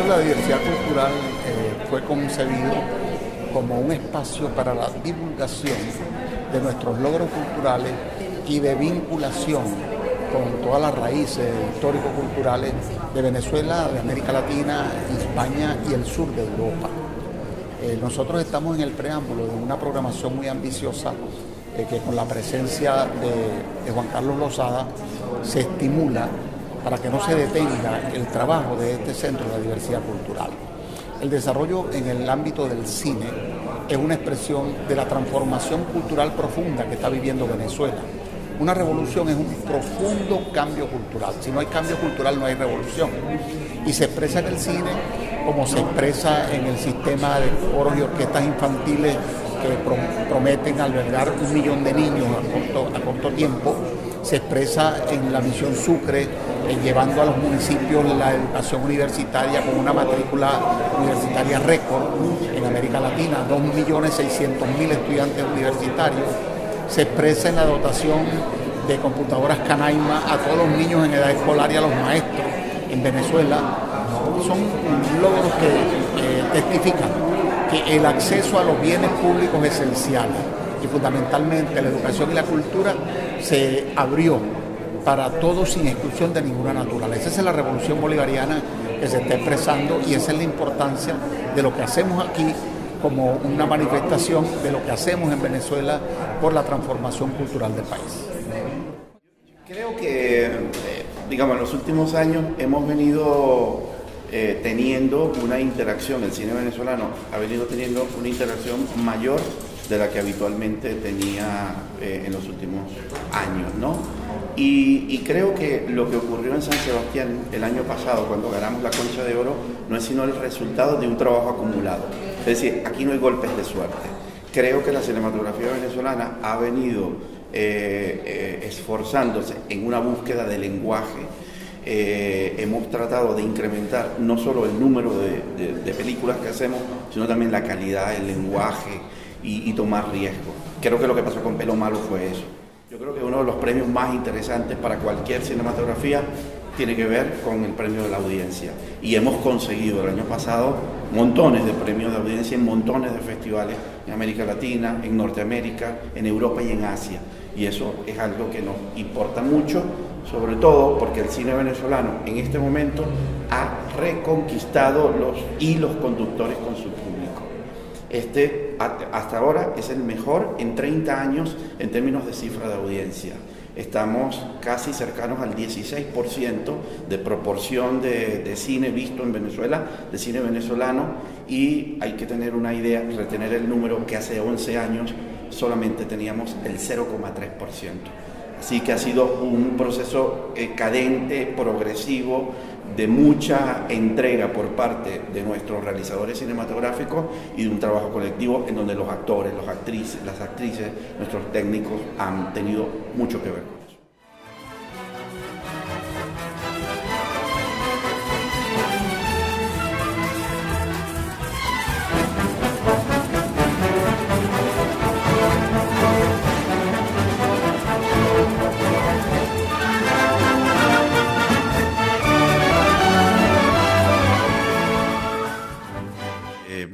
de la Diversidad Cultural fue concebido como un espacio para la divulgación de nuestros logros culturales y de vinculación con todas las raíces histórico-culturales de Venezuela, de América Latina, España y el sur de Europa. Nosotros estamos en el preámbulo de una programación muy ambiciosa que con la presencia de Juan Carlos Lozada se estimula para que no se detenga el trabajo de este Centro de la Diversidad Cultural. El desarrollo en el ámbito del cine es una expresión de la transformación cultural profunda que está viviendo Venezuela. Una revolución es un profundo cambio cultural. Si no hay cambio cultural, no hay revolución. Y se expresa en el cine como se expresa en el sistema de coros y orquestas infantiles que prometen albergar 1 millón de niños a corto tiempo. Se expresa en la Misión Sucre, llevando a los municipios la educación universitaria con una matrícula universitaria récord en América Latina, 2.600.000 estudiantes universitarios. Se expresa en la dotación de computadoras Canaima a todos los niños en edad escolar y a los maestros en Venezuela. Son logros que testifican que el acceso a los bienes públicos esenciales y fundamentalmente la educación y la cultura se abrió para todos sin exclusión de ninguna naturaleza. Esa es la revolución bolivariana que se está expresando y esa es la importancia de lo que hacemos aquí como una manifestación de lo que hacemos en Venezuela por la transformación cultural del país. Creo que, digamos, en los últimos años hemos venido teniendo una interacción, el cine venezolano ha venido teniendo una interacción mayor de la que habitualmente tenía en los últimos años, ¿no? Y creo que lo que ocurrió en San Sebastián el año pasado, cuando ganamos la Concha de Oro, no es sino el resultado de un trabajo acumulado. Es decir, aquí no hay golpes de suerte. Creo que la cinematografía venezolana ha venido esforzándose en una búsqueda de lenguaje. Hemos tratado de incrementar no solo el número de películas que hacemos, sino también la calidad, el lenguaje y tomar riesgo. Creo que lo que pasó con Pelo Malo fue eso. Yo creo que uno de los premios más interesantes para cualquier cinematografía tiene que ver con el premio de la audiencia. Y hemos conseguido el año pasado montones de premios de audiencia en montones de festivales en América Latina, en Norteamérica, en Europa y en Asia. Y eso es algo que nos importa mucho, sobre todo porque el cine venezolano en este momento ha reconquistado los hilos conductores con su público. Hasta ahora es el mejor en 30 años en términos de cifra de audiencia. Estamos casi cercanos al 16% de proporción de cine visto en Venezuela, de cine venezolano, y hay que tener una idea, retener el número que hace 11 años solamente teníamos el 0,3%. Así que ha sido un proceso cadente, progresivo, de mucha entrega por parte de nuestros realizadores cinematográficos y de un trabajo colectivo en donde los actores, las actrices, nuestros técnicos han tenido mucho que ver con eso.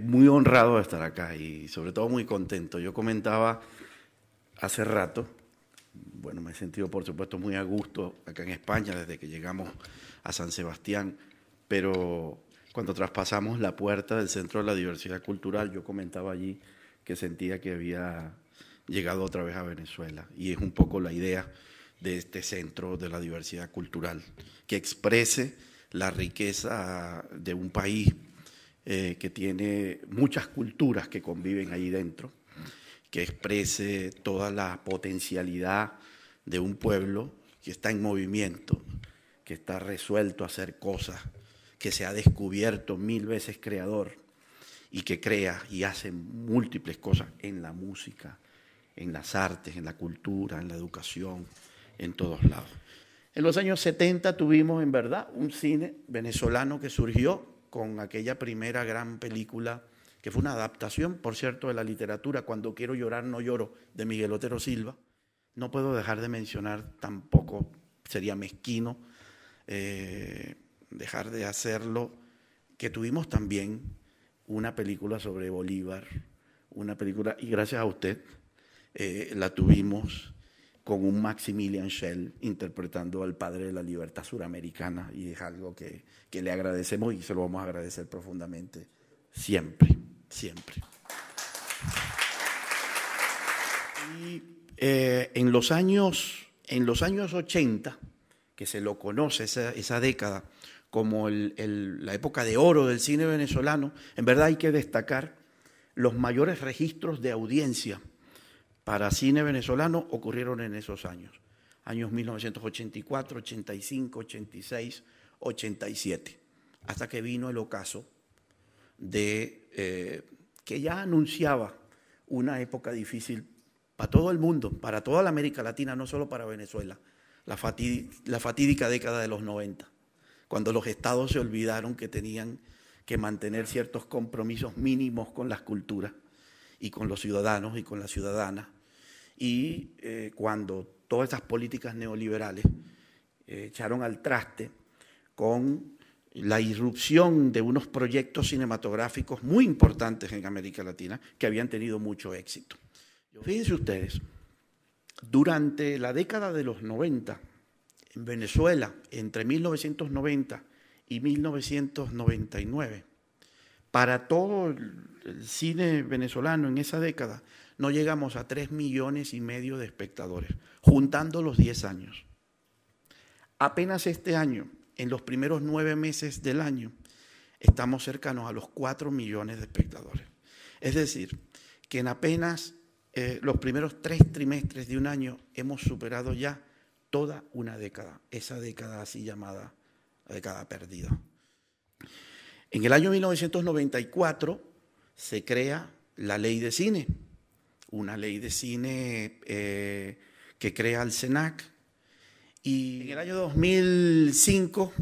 Muy honrado de estar acá y sobre todo muy contento. Yo comentaba hace rato, bueno, me he sentido por supuesto muy a gusto acá en España desde que llegamos a San Sebastián, pero cuando traspasamos la puerta del Centro de la Diversidad Cultural, yo comentaba allí que sentía que había llegado otra vez a Venezuela y es un poco la idea de este Centro de la Diversidad Cultural, que exprese la riqueza de un país que tiene muchas culturas que conviven ahí dentro, que exprese toda la potencialidad de un pueblo que está en movimiento, que está resuelto a hacer cosas, que se ha descubierto 1000 veces creador y que crea y hace múltiples cosas en la música, en las artes, en la cultura, en la educación, en todos lados. En los años 70 tuvimos en verdad un cine venezolano que surgió con aquella primera gran película, que fue una adaptación, por cierto, de la literatura, Cuando quiero llorar no lloro, de Miguel Otero Silva. No puedo dejar de mencionar tampoco, sería mezquino dejar de hacerlo, que tuvimos también una película sobre Bolívar, una película, y gracias a usted, la tuvimos con un Maximilian Schell interpretando al padre de la libertad suramericana, y es algo que le agradecemos y se lo vamos a agradecer profundamente siempre, siempre. Y en los años 80, que se lo conoce esa década como la época de oro del cine venezolano, en verdad hay que destacar los mayores registros de audiencia para cine venezolano ocurrieron en esos años 1984, 85, 86, 87, hasta que vino el ocaso que ya anunciaba una época difícil para todo el mundo, para toda la América Latina, no solo para Venezuela, la fatídica década de los 90, cuando los estados se olvidaron que tenían que mantener ciertos compromisos mínimos con las culturas y con los ciudadanos y con las ciudadanas, y cuando todas estas políticas neoliberales echaron al traste con la irrupción de unos proyectos cinematográficos muy importantes en América Latina que habían tenido mucho éxito. Fíjense ustedes, durante la década de los 90, en Venezuela, entre 1990 y 1999, para todo el cine venezolano en esa década, no llegamos a 3,5 millones de espectadores, juntando los 10 años. Apenas este año, en los primeros 9 meses del año, estamos cercanos a los 4 millones de espectadores. Es decir, que en apenas los primeros 3 trimestres de un año hemos superado ya toda una década, esa década así llamada la década perdida. En el año 1994 se crea la Ley de Cine, una ley de cine que crea el SENAC, y en el año 2005,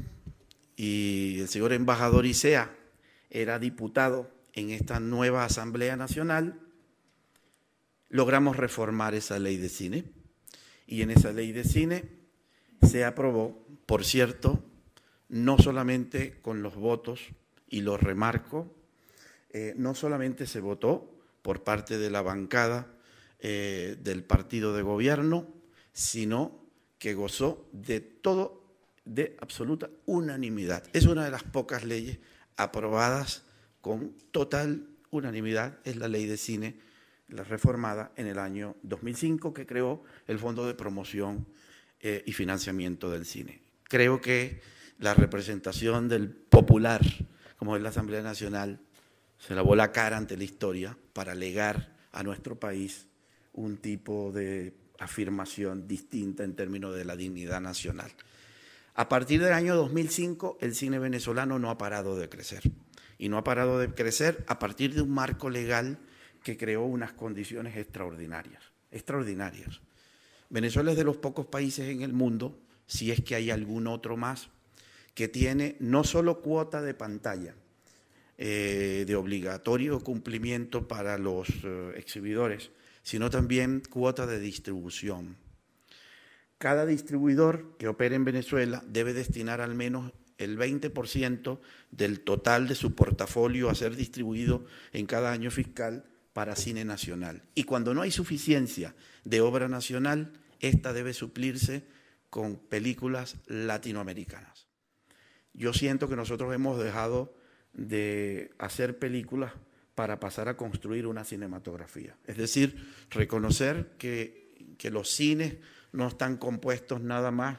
y el señor embajador Isea era diputado en esta nueva Asamblea Nacional, logramos reformar esa ley de cine, y en esa ley de cine se aprobó, por cierto, no solamente con los votos, y lo remarco, no solamente se votó por parte de la bancada del partido de gobierno, sino que gozó de absoluta unanimidad. Es una de las pocas leyes aprobadas con total unanimidad, es la ley de cine, la reformada en el año 2005, que creó el Fondo de Promoción y Financiamiento del Cine. Creo que la representación del popular, como es la Asamblea Nacional, se lavó la cara ante la historia para legar a nuestro país un tipo de afirmación distinta en términos de la dignidad nacional. A partir del año 2005, el cine venezolano no ha parado de crecer. Y no ha parado de crecer a partir de un marco legal que creó unas condiciones extraordinarias. Venezuela es de los pocos países en el mundo, si es que hay algún otro más, que tiene no solo cuota de pantalla, de obligatorio cumplimiento para los exhibidores, sino también cuota de distribución. Cada distribuidor que opere en Venezuela debe destinar al menos el 20% del total de su portafolio a ser distribuido en cada año fiscal para cine nacional. Y cuando no hay suficiencia de obra nacional, esta debe suplirse con películas latinoamericanas. Yo siento que nosotros hemos dejado de hacer películas para pasar a construir una cinematografía. Es decir, reconocer que los cines no están compuestos nada más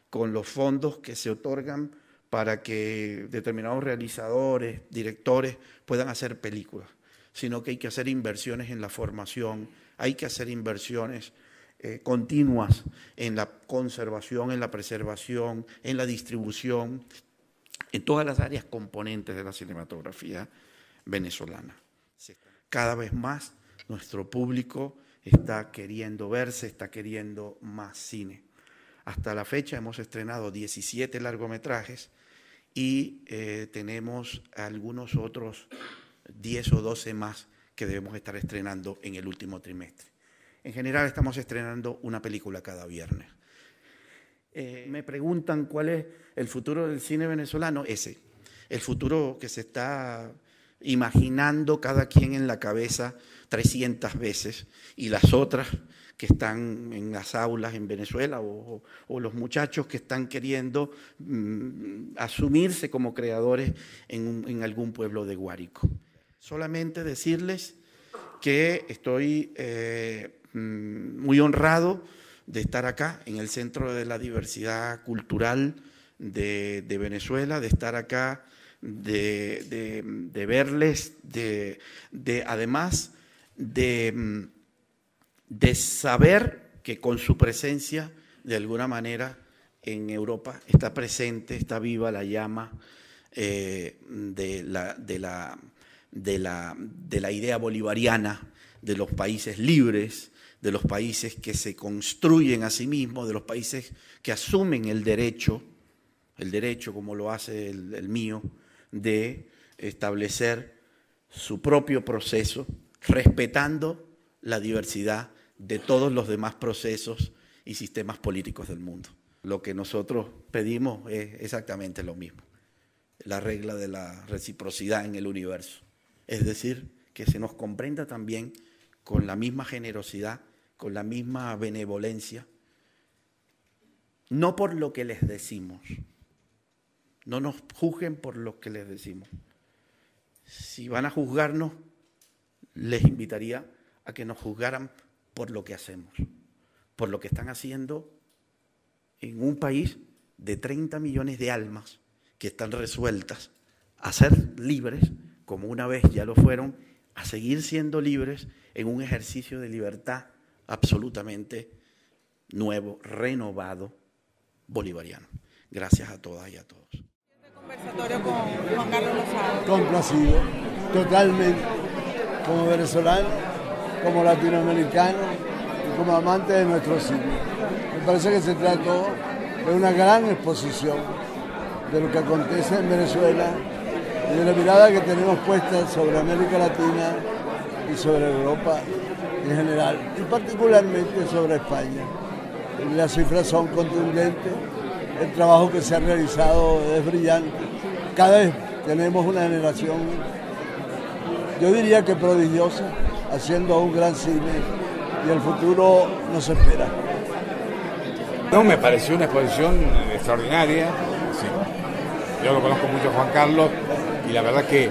con los fondos que se otorgan para que determinados realizadores, directores puedan hacer películas, sino que hay que hacer inversiones en la formación, hay que hacer inversiones continuas en la conservación, en la preservación, en la distribución, en todas las áreas componentes de la cinematografía venezolana. Cada vez más nuestro público está queriendo verse, está queriendo más cine. Hasta la fecha hemos estrenado 17 largometrajes y tenemos algunos otros 10 o 12 más que debemos estar estrenando en el último trimestre. En general estamos estrenando una película cada viernes. Me preguntan cuál es el futuro del cine venezolano. Ese el futuro que se está imaginando cada quien en la cabeza 300 veces, y las otras que están en las aulas en Venezuela o los muchachos que están queriendo asumirse como creadores en algún pueblo de Guárico. Solamente decirles que estoy muy honrado de estar acá en el Centro de la Diversidad Cultural de Venezuela, de estar acá, de verles, además de saber que con su presencia, de alguna manera, en Europa está presente, está viva la llama de la idea bolivariana, de los países libres, de los países que se construyen a sí mismos, de los países que asumen el derecho como lo hace el mío, de establecer su propio proceso, respetando la diversidad de todos los demás procesos y sistemas políticos del mundo. Lo que nosotros pedimos es exactamente lo mismo, la regla de la reciprocidad en el universo, es decir, que se nos comprenda también con la misma generosidad, con la misma benevolencia, no por lo que les decimos, no nos juzguen por lo que les decimos. Si van a juzgarnos, les invitaría a que nos juzgaran por lo que hacemos, por lo que están haciendo en un país de 30 millones de almas que están resueltas a ser libres, como una vez ya lo fueron, a seguir siendo libres en un ejercicio de libertad absolutamente nuevo, renovado, bolivariano. Gracias a todas y a todos. Conversatorio con Juan Carlos Lozada. Complacido, totalmente, como venezolano, como latinoamericano y como amante de nuestro cine. Me parece que se trató de una gran exposición de lo que acontece en Venezuela y de la mirada que tenemos puesta sobre América Latina y sobre Europa en general, y particularmente sobre España. Las cifras son contundentes, el trabajo que se ha realizado es brillante. Cada vez tenemos una generación, yo diría que prodigiosa, haciendo un gran cine, y el futuro nos espera. No, me pareció una exposición extraordinaria. Sí. Yo lo conozco mucho a Juan Carlos y la verdad que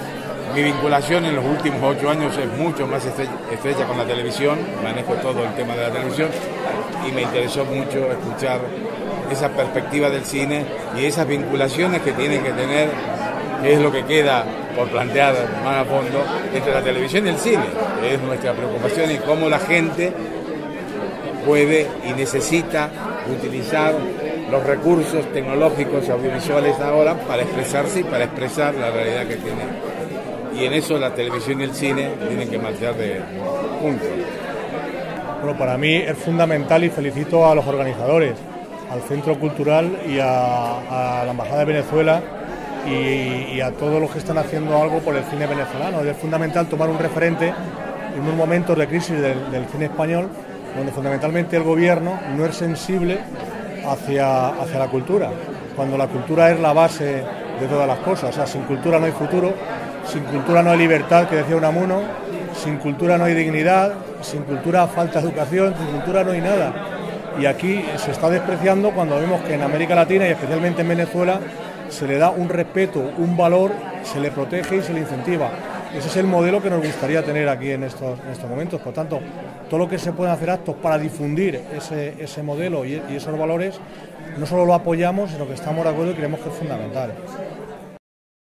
mi vinculación en los últimos 8 años es mucho más estrecha con la televisión. Manejo todo el tema de la televisión y me interesó mucho escuchar esa perspectiva del cine y esas vinculaciones que tienen que tener, que es lo que queda por plantear más a fondo, entre la televisión y el cine. Es nuestra preocupación y cómo la gente puede y necesita utilizar los recursos tecnológicos y audiovisuales ahora para expresarse y para expresar la realidad que tiene. Y en eso la televisión y el cine tienen que marchar juntos. Bueno, para mí es fundamental y felicito a los organizadores, al Centro Cultural y a la Embajada de Venezuela y a todos los que están haciendo algo por el cine venezolano. Es fundamental tomar un referente en unos momentos de crisis del cine español, donde fundamentalmente el gobierno no es sensible hacia la cultura, cuando la cultura es la base de todas las cosas. O sea, sin cultura no hay futuro, sin cultura no hay libertad, que decía Unamuno, sin cultura no hay dignidad, sin cultura falta educación, sin cultura no hay nada. Y aquí se está despreciando cuando vemos que en América Latina y especialmente en Venezuela se le da un respeto, un valor, se le protege y se le incentiva. Ese es el modelo que nos gustaría tener aquí en estos momentos. Por tanto, todo lo que se pueden hacer actos para difundir ese modelo y esos valores, no solo lo apoyamos, sino que estamos de acuerdo y creemos que es fundamental.